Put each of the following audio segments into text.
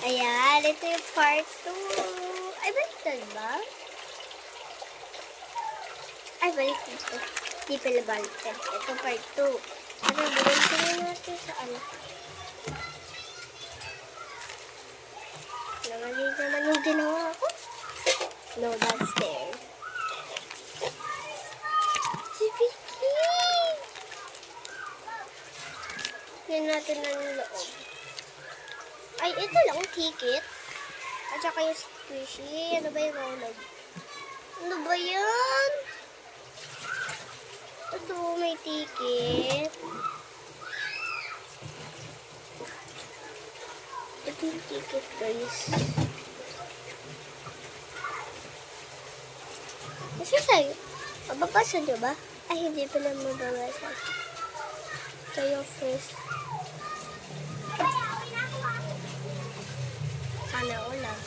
Ayan, ito yung part 2. Ay, baliktad ba? Ay, baliktad ko. Di pala baliktad. Ito part 2. Ano, baliktad natin sa ano. Namali naman yung ginawa ko. No, that's there. Si Vicky! Yan natin ang loob. Ay, ito lang, ticket. At saka yung squishy. Ano ba yung rollog? Ano ba yan? Ito, may ticket. Ito yung ticket, guys. Kasi sa'yo, mababasa nyo ba? Ay, hindi pala mababasa. Ito yung first. Sana ulang.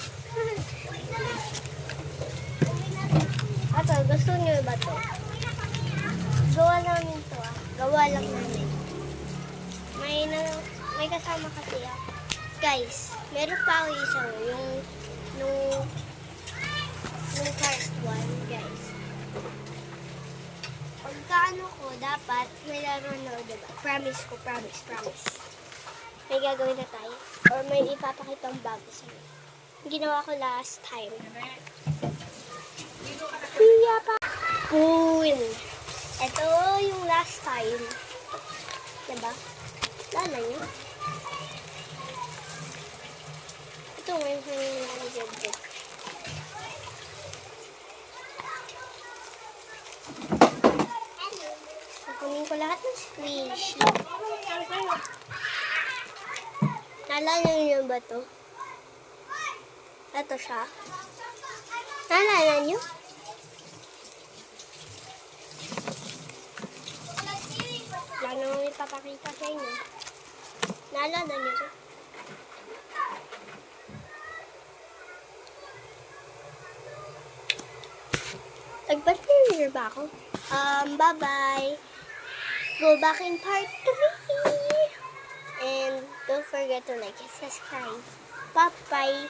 Ato, gusto nyo ba to? Gawa namin to Gawa lang namin. May kasama kasi ako. Guys, meron pa ako isang nung part 1, guys. Pagkaano ko, dapat may laro na, diba? Promise ko, promise. May gagawin na tayo. Or may ipapakitang bago sa'yo. Ginawa ko last time. Iya pa. Cool. Ito yung last time. Diba? Lala nyo. Ito ngayon sa yung nalagyan. Kunin ko lahat ng squishy. Naalala niyo ba to? Ito siya. Naalala niyo? Wala namang ipapakita sa inyo. Naalala niyo to? Nag-partner ba ako? Bye-bye. Go back in part 3. And don't forget to like and subscribe. Bye-bye.